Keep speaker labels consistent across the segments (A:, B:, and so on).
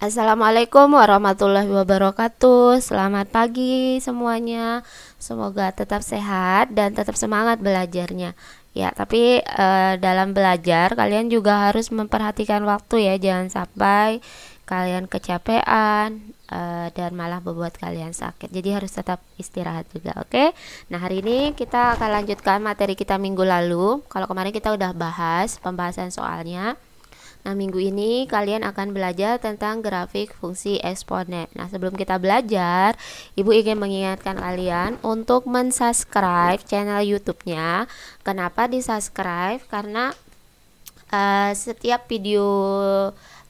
A: Assalamualaikum warahmatullahi wabarakatuh. Selamat pagi semuanya. Semoga tetap sehat dan tetap semangat belajarnya. Ya, tapi dalam belajar kalian juga harus memperhatikan waktu ya. Jangan sampai kalian kecapean dan malah membuat kalian sakit. Jadi harus tetap istirahat juga, oke? Nah, hari ini kita akan lanjutkan materi kita minggu lalu. Kalau kemarin kita udah bahas pembahasan soalnya. Nah, minggu ini kalian akan belajar tentang grafik fungsi eksponen. Nah, sebelum kita belajar, Ibu ingin mengingatkan kalian untuk mensubscribe channel YouTube-nya. Kenapa di-subscribe? Karena setiap video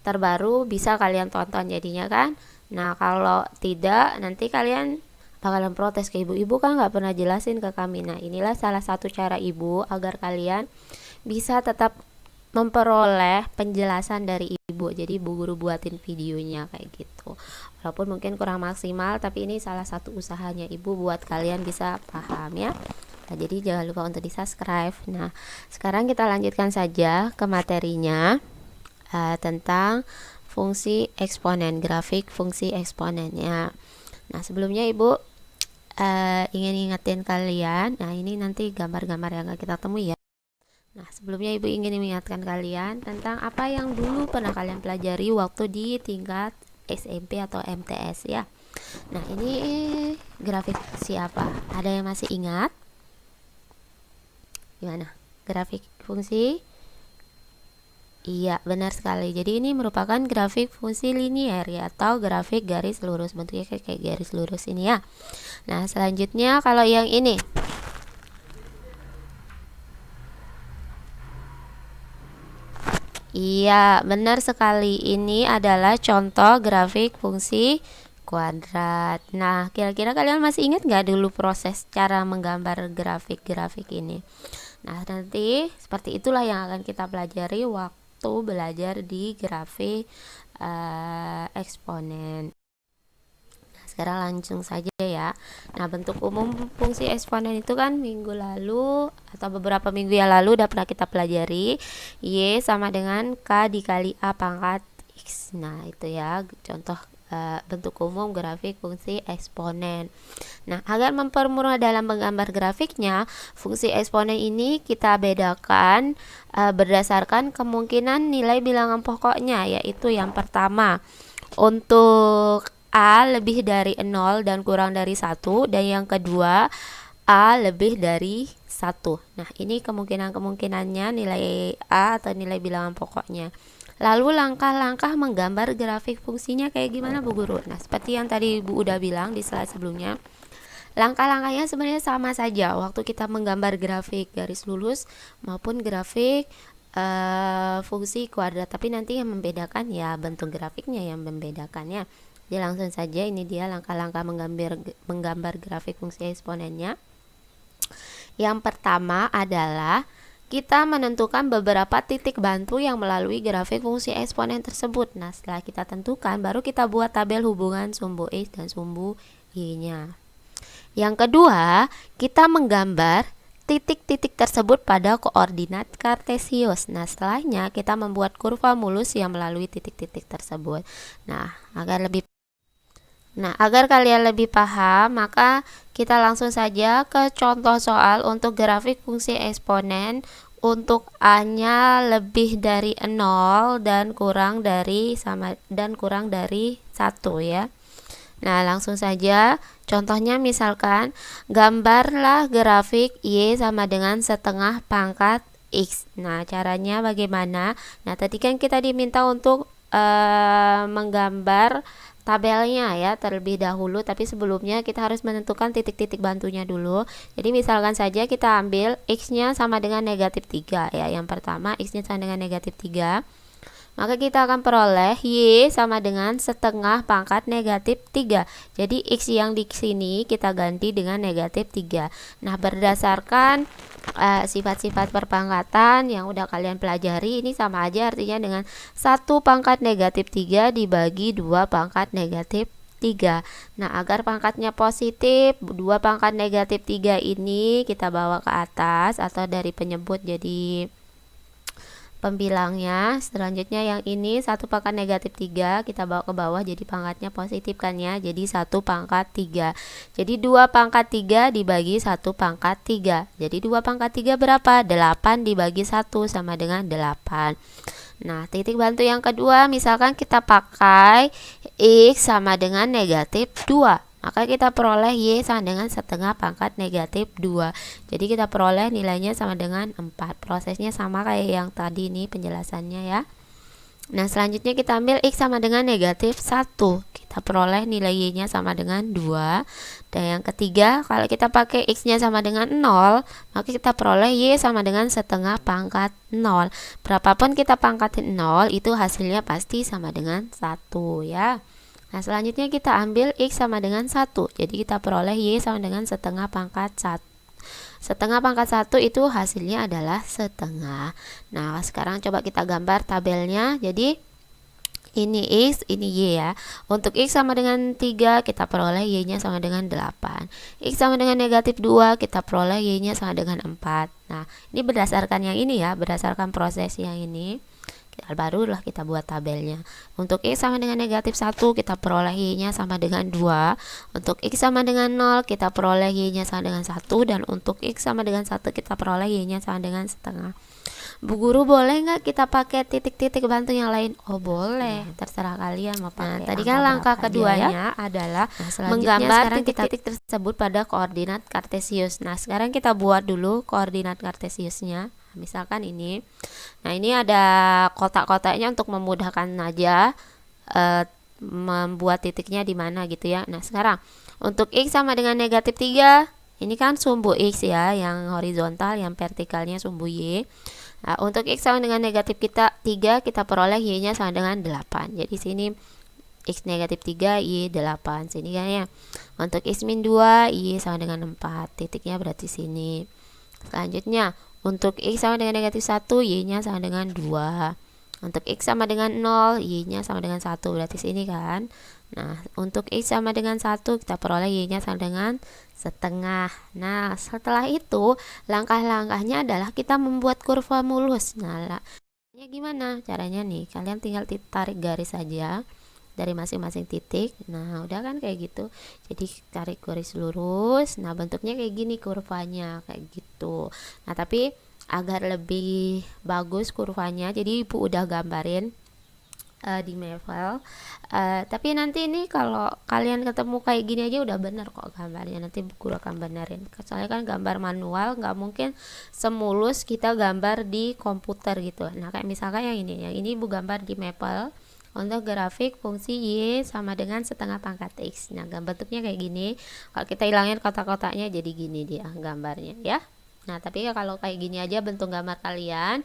A: terbaru bisa kalian tonton jadinya kan. Nah, kalau tidak nanti kalian bakalan protes ke ibu kan nggak pernah jelasin ke kami. Nah, inilah salah satu cara ibu agar kalian bisa tetap memperoleh penjelasan dari ibu. Jadi ibu guru buatin videonya kayak gitu. Walaupun mungkin kurang maksimal, tapi ini salah satu usahanya ibu buat kalian bisa paham ya. Nah, jadi jangan lupa untuk di subscribe. Nah, sekarang kita lanjutkan saja ke materinya tentang fungsi eksponen, grafik fungsi eksponennya. Nah, sebelumnya ibu ingin ingetin kalian. Nah, ini nanti gambar-gambar yang akan kita temui ya. Nah, sebelumnya Ibu ingin mengingatkan kalian tentang apa yang dulu pernah kalian pelajari waktu di tingkat SMP atau MTS ya. Nah, ini grafik siapa? Ada yang masih ingat? Gimana? Grafik fungsi? Iya, benar sekali. Jadi ini merupakan grafik fungsi linier ya, atau grafik garis lurus. Bentuknya kayak garis lurus ini ya. Nah, selanjutnya kalau yang ini. Iya, benar sekali. Ini adalah contoh grafik fungsi kuadrat. Nah, kira-kira kalian masih ingat nggak dulu proses cara menggambar grafik-grafik ini? Nah, nanti seperti itulah yang akan kita pelajari waktu belajar di grafik eksponen. Sekarang langsung saja ya. Nah, bentuk umum fungsi eksponen itu kan minggu lalu atau beberapa minggu yang lalu udah pernah kita pelajari. Y sama dengan K dikali A pangkat X. Nah, itu ya contoh bentuk umum grafik fungsi eksponen. Nah, agar mempermudah dalam menggambar grafiknya, fungsi eksponen ini kita bedakan berdasarkan kemungkinan nilai bilangan pokoknya, yaitu yang pertama untuk A lebih dari 0 dan kurang dari 1, dan yang kedua A lebih dari 1. Nah, ini kemungkinan-kemungkinannya nilai A atau nilai bilangan pokoknya. Lalu langkah-langkah menggambar grafik fungsinya kayak gimana Bu Guru? Nah, seperti yang tadi Bu udah bilang di slide sebelumnya, langkah-langkahnya sebenarnya sama saja waktu kita menggambar grafik garis lurus maupun grafik fungsi kuadrat, tapi nanti yang membedakan ya bentuk grafiknya yang membedakannya. Jadi langsung saja ini dia langkah-langkah menggambar grafik fungsi eksponennya. Yang pertama adalah kita menentukan beberapa titik bantu yang melalui grafik fungsi eksponen tersebut. Nah, setelah kita tentukan, baru kita buat tabel hubungan sumbu X dan sumbu Y-nya. Yang kedua, kita menggambar titik-titik tersebut pada koordinat kartesius. Nah, setelahnya kita membuat kurva mulus yang melalui titik-titik tersebut. Agar kalian lebih paham, maka kita langsung saja ke contoh soal untuk grafik fungsi eksponen untuk A-nya lebih dari 0 dan kurang dari 1 ya. Nah, langsung saja contohnya misalkan gambarlah grafik Y sama dengan setengah pangkat X. Nah, caranya bagaimana? Nah, tadi kan kita diminta untuk menggambar tabelnya ya terlebih dahulu, tapi sebelumnya kita harus menentukan titik-titik bantunya dulu. Jadi misalkan saja kita ambil X-nya sama dengan negatif 3 ya. Yang pertama X-nya sama dengan negatif 3, maka kita akan peroleh Y sama dengan setengah pangkat negatif 3. Jadi X yang di sini kita ganti dengan negatif 3. Nah, berdasarkan sifat-sifat perpangkatan yang udah kalian pelajari, ini sama aja artinya dengan 1 pangkat negatif 3 dibagi 2 pangkat negatif 3. Nah, agar pangkatnya positif, 2 pangkat negatif 3 ini kita bawa ke atas atau dari penyebut jadi pembilangnya. Selanjutnya yang ini 1 pangkat negatif 3 kita bawa ke bawah jadi pangkatnya positif kan ya, jadi 1 pangkat 3. Jadi 2 pangkat 3 dibagi 1 pangkat 3, jadi 2 pangkat 3 berapa? 8 dibagi 1 sama dengan 8. Nah, titik bantu yang kedua, misalkan kita pakai X sama dengan negatif 2, maka kita peroleh Y sama dengan setengah pangkat negatif 2. Jadi kita peroleh nilainya sama dengan 4. Prosesnya sama kayak yang tadi nih penjelasannya ya. Nah, selanjutnya kita ambil X sama dengan negatif 1. Kita peroleh nilai Y-nya sama dengan 2. Dan yang ketiga, kalau kita pakai X-nya sama dengan 0, maka kita peroleh Y sama dengan setengah pangkat 0. Berapapun kita pangkatin 0, itu hasilnya pasti sama dengan 1 ya. Nah, selanjutnya kita ambil X sama dengan 1. Jadi kita peroleh Y sama dengan setengah pangkat 1. Setengah pangkat 1 itu hasilnya adalah setengah. Nah, sekarang coba kita gambar tabelnya. Jadi ini X, ini Y ya. Untuk X sama dengan 3, kita peroleh Y-nya sama dengan 8. X sama dengan negatif 2, kita peroleh Y-nya sama dengan 4. Nah, ini berdasarkan yang ini ya, berdasarkan proses yang ini. Barulah kita buat tabelnya. Untuk X sama dengan negatif 1, kita peroleh Y-nya sama dengan 2. Untuk X sama dengan 0, kita peroleh Y-nya sama dengan 1. Dan untuk X sama dengan 1, kita peroleh Y-nya sama dengan setengah. Bu Guru, boleh nggak kita pakai titik-titik bantu yang lain? Oh boleh, terserah kalian mau pakai. Nah, tadi kan langkah keduanya adalah menggambar titik-titik tersebut pada koordinat kartesius. Nah, sekarang kita buat dulu koordinat kartesiusnya. Misalkan ini. Nah, ini ada kotak-kotaknya untuk memudahkan aja membuat titiknya di mana gitu ya. Nah, sekarang untuk X sama dengan negatif 3, ini kan sumbu X ya, yang horizontal, yang vertikalnya sumbu Y. Nah, untuk X sama dengan negatif 3, kita peroleh Y-nya sama dengan 8. Jadi sini X negatif 3, Y 8. Sini kan ya. Untuk X min 2, Y sama dengan 4. Titiknya berarti sini. Selanjutnya, untuk X sama dengan negatif 1, Y-nya sama dengan 2. Untuk X sama dengan 0, Y-nya sama dengan 1. Berarti sini kan. Nah, untuk X sama dengan 1, kita peroleh Y-nya sama dengan setengah. Nah, setelah itu langkah-langkahnya adalah kita membuat kurva mulus. Nah, gimana caranya nih? Kalian tinggal tarik garis saja dari masing-masing titik. Nah, udah kan kayak gitu. Jadi tarik garis lurus. Nah, bentuknya kayak gini kurvanya, kayak gitu. Nah, tapi agar lebih bagus kurvanya, jadi Ibu udah gambarin di Mavel. Tapi nanti ini kalau kalian ketemu kayak gini aja udah bener kok gambarnya, nanti guru akan benerin. Soalnya kan gambar manual nggak mungkin semulus kita gambar di komputer gitu. Nah, kayak misalkan yang ini Ibu gambar di Maple untuk grafik fungsi Y sama dengan setengah pangkat X. Nah, bentuknya kayak gini. Kalau kita hilangin kotak-kotaknya jadi gini dia gambarnya ya. Nah, tapi kalau kayak gini aja bentuk gambar kalian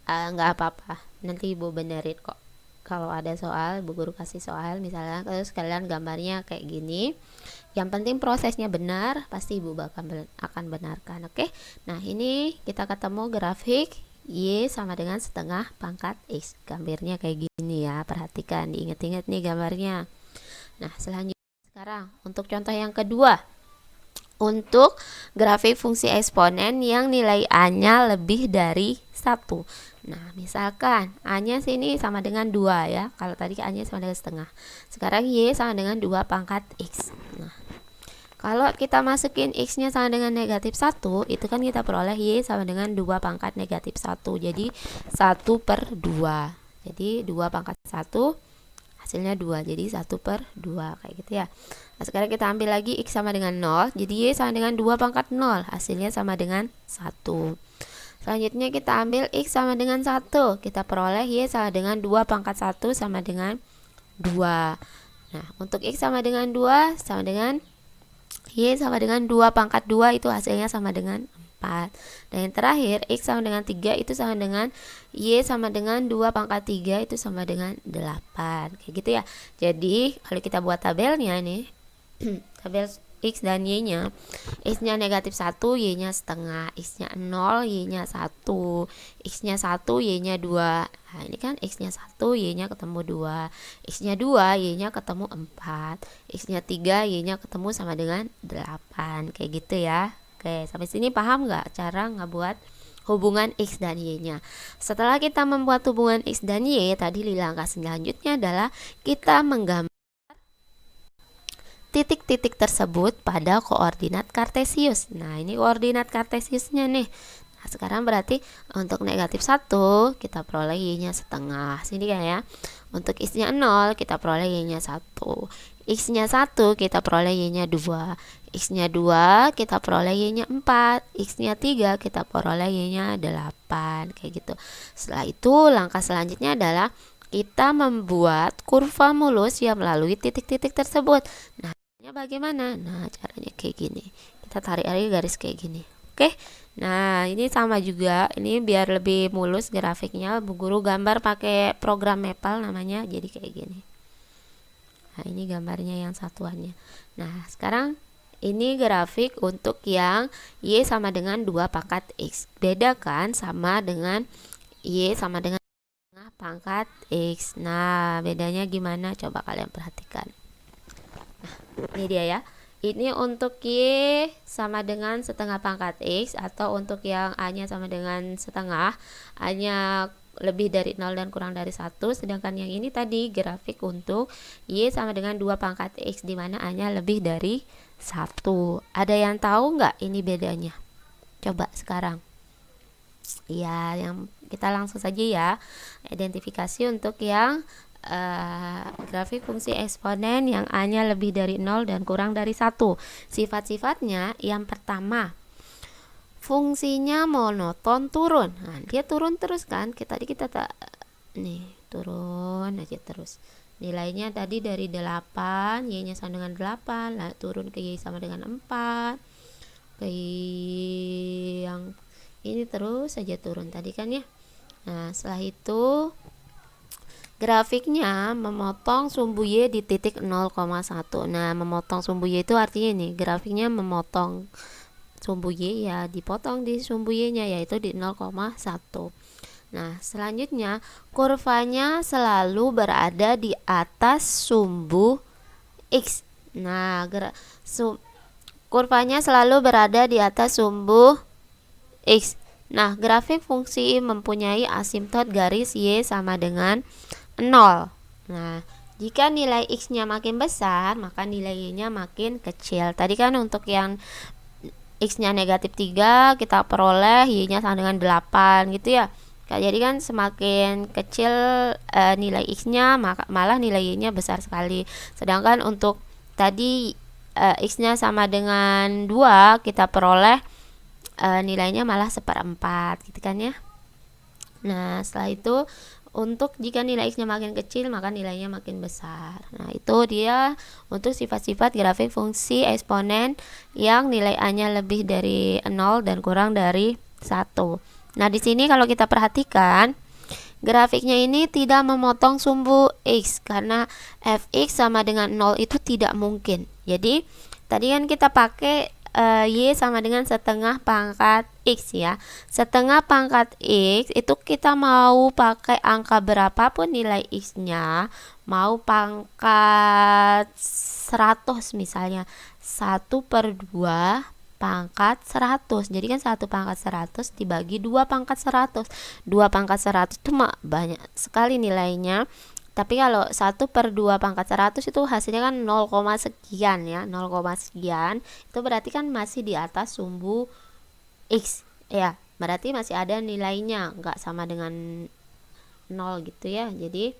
A: nggak apa-apa, nanti Ibu benerin kok. Kalau ada soal, Bu Guru kasih soal misalnya, terus kalian gambarnya kayak gini. Yang penting prosesnya benar, pasti Ibu akan benarkan, oke? Nah, ini kita ketemu grafik Y sama dengan setengah pangkat X. Gambarnya kayak gini ya, perhatikan, diinget-inget nih gambarnya. Nah, selanjutnya sekarang untuk contoh yang kedua. Untuk grafik fungsi eksponen yang nilai A-nya lebih dari 1. Nah, misalkan A-nya sini sama dengan 2 ya. Kalau tadi A-nya sama dengan setengah. Sekarang Y sama dengan 2 pangkat X. Nah, kalau kita masukin X-nya sama dengan negatif 1, itu kan kita peroleh Y sama dengan 2 pangkat negatif 1. Jadi 1/2. Jadi 2 pangkat 1 hasilnya 2, jadi 1/2 kayak gitu ya. Nah, sekarang kita ambil lagi X sama dengan 0, jadi Y sama dengan 2 pangkat 0, hasilnya sama dengan 1. Selanjutnya kita ambil X sama dengan 1, kita peroleh Y sama dengan 2 pangkat 1 sama dengan 2. Nah, untuk X sama dengan 2 sama dengan Y sama dengan 2 pangkat 2, itu hasilnya sama dengan 4. Dan yang terakhir X sama dengan 3 itu sama dengan Y sama dengan 2 pangkat 3 itu sama dengan 8. Kayak gitu ya. Jadi kalau kita buat tabelnya nih tabel X dan Y-nya, X-nya negatif 1, Y-nya setengah, X-nya 0, Y-nya 1, X-nya 1, Y-nya 2. Nah, ini kan X-nya 1, Y-nya ketemu 2, X-nya 2, Y-nya ketemu 4, X-nya 3, Y-nya ketemu sama dengan 8. Kayak gitu ya. Oke, sampai sini paham nggak cara ngebuat hubungan X dan Y-nya. Setelah kita membuat hubungan X dan Y, tadi di langkah selanjutnya adalah kita menggambar titik-titik tersebut pada koordinat kartesius. Nah, ini koordinat kartesiusnya nih. Nah, sekarang berarti untuk negatif 1 kita peroleh Y-nya setengah. Sini kan ya. Untuk X-nya 0 kita peroleh Y-nya 1. X-nya 1 kita peroleh Y-nya 2. X-nya 2 kita peroleh Y-nya 4. X-nya 3 kita peroleh Y-nya 8. Kayak gitu. Setelah itu langkah selanjutnya adalah kita membuat kurva mulus yang melalui titik-titik tersebut. Nah, bagaimana? Nah, caranya kayak gini. Kita tarik garis kayak gini. Oke. Nah, ini sama juga. Ini biar lebih mulus grafiknya, Bu Guru gambar pakai program Maple namanya. Jadi kayak gini. Nah, ini gambarnya yang satuannya. Nah, sekarang ini grafik untuk yang Y sama dengan 2 pangkat X. Beda kan sama dengan Y sama dengan pangkat X. Nah, bedanya gimana? Coba kalian perhatikan. Nah, ini dia ya. Ini untuk Y sama dengan setengah pangkat X, atau untuk yang A-nya sama dengan setengah, A-nya lebih dari 0 dan kurang dari 1. Sedangkan yang ini tadi grafik untuk Y sama dengan 2 pangkat X, di mana A-nya lebih dari 1. Ada yang tahu nggak ini bedanya? Coba sekarang. Ya, yang kita langsung saja ya. Identifikasi untuk yang grafik fungsi eksponen yang A-nya lebih dari 0 dan kurang dari 1. Sifat-sifatnya, yang pertama, fungsinya monoton turun. Nah, dia turun terus kan? Tadi kita tak nih, turun aja terus. Nilainya tadi dari 8, Y-nya sama dengan 8, lalu turun ke Y sama dengan 4. Ke yang ini terus saja turun tadi kan ya. Nah, setelah itu grafiknya memotong sumbu Y di titik 0,1. Nah, memotong sumbu Y itu artinya ini, grafiknya memotong sumbu Y, ya dipotong di sumbu Y-nya, yaitu di 0,1. Nah, selanjutnya kurvanya selalu berada di atas sumbu X. Nah, kurvanya selalu berada di atas sumbu X. Nah, grafik fungsi mempunyai asimtot garis Y sama dengan 0. Nah, jika nilai X-nya makin besar, maka nilai Y-nya makin kecil. Tadi kan untuk yang X-nya negatif 3, kita peroleh Y-nya sama dengan 8 gitu ya. Jadi kan semakin kecil nilai X-nya, malah nilai Y-nya besar sekali. Sedangkan untuk tadi X-nya sama dengan 2, kita peroleh nilainya malah 1/4 gitu kan ya. Nah, setelah itu untuk jika nilai X-nya makin kecil, maka nilainya makin besar. Nah, itu dia untuk sifat-sifat grafik fungsi eksponen yang nilai A-nya lebih dari 0 dan kurang dari 1. Nah, di sini kalau kita perhatikan, grafiknya ini tidak memotong sumbu X, karena Fx sama dengan 0 itu tidak mungkin. Jadi, tadi kan kita pakai Y sama dengan setengah pangkat X ya. Setengah pangkat X itu kita mau pakai angka berapapun nilai X-nya, mau pangkat 100 misalnya, 1/2 pangkat 100. Jadi kan 1 pangkat 100 dibagi 2 pangkat 100. 2 pangkat 100 itu banyak sekali nilainya. Tapi kalau 1/2 pangkat 100 itu hasilnya kan 0, sekian ya, 0, sekian. Itu berarti kan masih di atas sumbu X ya. Berarti masih ada nilainya, nggak sama dengan 0 gitu ya. Jadi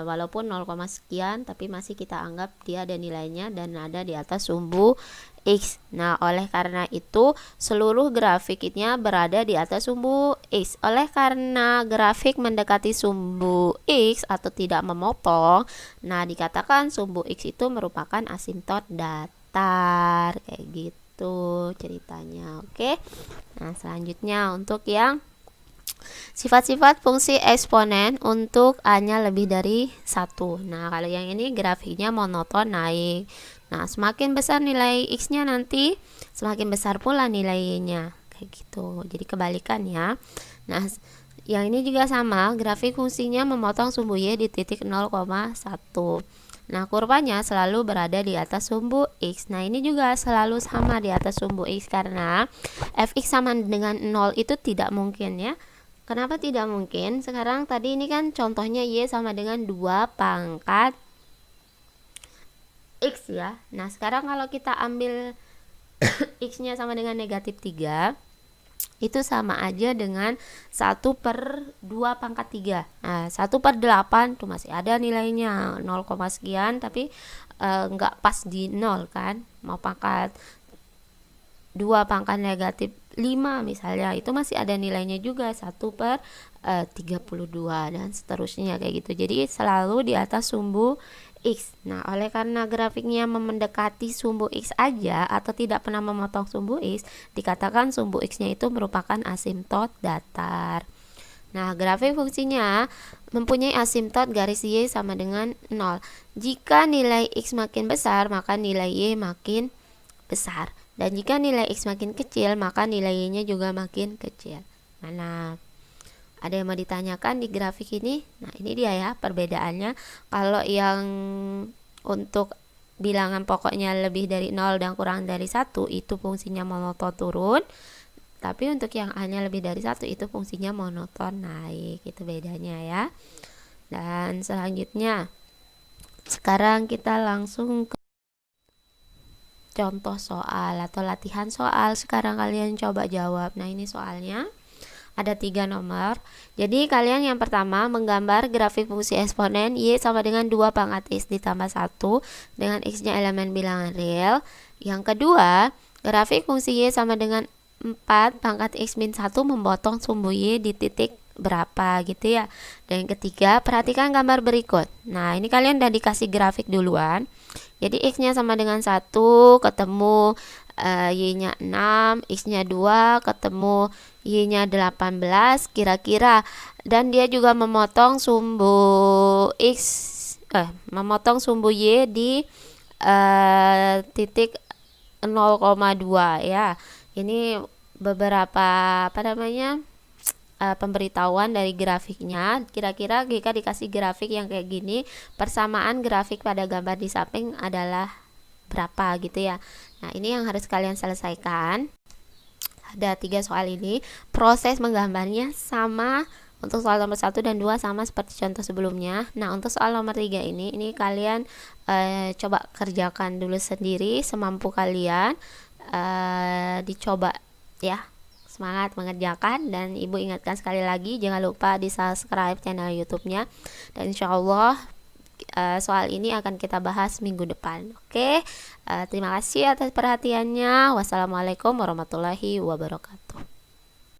A: walaupun 0, sekian, tapi masih kita anggap dia ada nilainya dan ada di atas sumbu X. Nah, oleh karena itu seluruh grafiknya berada di atas sumbu X. Oleh karena grafik mendekati sumbu X atau tidak memotong, nah dikatakan sumbu X itu merupakan asimtot datar. Kayak gitu ceritanya. Oke. Nah, selanjutnya untuk yang sifat-sifat fungsi eksponen untuk A-nya lebih dari 1. Nah, kalau yang ini grafiknya monoton naik. Nah, semakin besar nilai X-nya nanti, semakin besar pula nilai Y-nya. Kayak gitu. Jadi kebalikan ya. Nah, Yang ini juga sama, grafik fungsinya memotong sumbu Y di titik 0,1. Nah, kurvanya selalu berada di atas sumbu X. Nah, ini juga selalu sama di atas sumbu X karena fx sama dengan 0 itu tidak mungkin ya. Kenapa tidak mungkin? Sekarang tadi ini kan contohnya Y sama dengan 2 pangkat X ya. Nah, sekarang kalau kita ambil X-nya sama dengan negatif 3, itu sama aja dengan 1/2 pangkat 3. Nah, 1/8 tuh masih ada nilainya 0, sekian, tapi nggak pas di 0 kan. Mau pangkat 2 pangkat negatif 5 misalnya, itu masih ada nilainya juga 1/32 dan seterusnya kayak gitu. Jadi selalu di atas sumbu X. Nah, oleh karena grafiknya mendekati sumbu X aja atau tidak pernah memotong sumbu X, dikatakan sumbu X-nya itu merupakan asimtot datar. Nah, grafik fungsinya mempunyai asimtot garis Y sama dengan 0. Jika nilai X makin besar, maka nilai Y makin besar. Dan jika nilai X makin kecil, maka nilai Y-nya juga makin kecil. Mana? Ada yang mau ditanyakan di grafik ini? Nah, ini dia ya perbedaannya. Kalau yang untuk bilangan pokoknya lebih dari 0 dan kurang dari 1, itu fungsinya monoton turun. Tapi untuk yang hanya lebih dari 1, itu fungsinya monoton naik. Itu bedanya ya. Dan selanjutnya, sekarang kita langsung ke contoh soal atau latihan soal. Sekarang kalian coba jawab. Nah, ini soalnya. Ada 3 nomor. Jadi kalian yang pertama menggambar grafik fungsi eksponen Y sama dengan 2 pangkat X ditambah 1 dengan X-nya elemen bilangan real. Yang kedua, grafik fungsi Y sama dengan 4 pangkat X min 1 memotong sumbu Y di titik berapa gitu ya. Dan yang ketiga, perhatikan gambar berikut. Nah, ini kalian udah dikasih grafik duluan. Jadi X-nya sama dengan 1, ketemu Y-nya 6, X-nya 2, ketemu Y-nya 18 kira-kira. Dan dia juga memotong sumbu memotong sumbu Y di titik 0,2 ya. Ini beberapa pemberitahuan dari grafiknya. Kira-kira jika dikasih grafik yang kayak gini, persamaan grafik pada gambar di samping adalah berapa gitu ya. Nah, ini yang harus kalian selesaikan. Ada 3 soal ini. Proses menggambarnya sama untuk soal nomor 1 dan 2 sama seperti contoh sebelumnya. Nah, untuk soal nomor 3 ini kalian coba kerjakan dulu sendiri semampu kalian. Dicoba ya. Semangat mengerjakan, dan ibu ingatkan sekali lagi jangan lupa di subscribe channel YouTube-nya, dan insyaallah soal ini akan kita bahas minggu depan. Oke, terima kasih atas perhatiannya. Wassalamualaikum warahmatullahi wabarakatuh.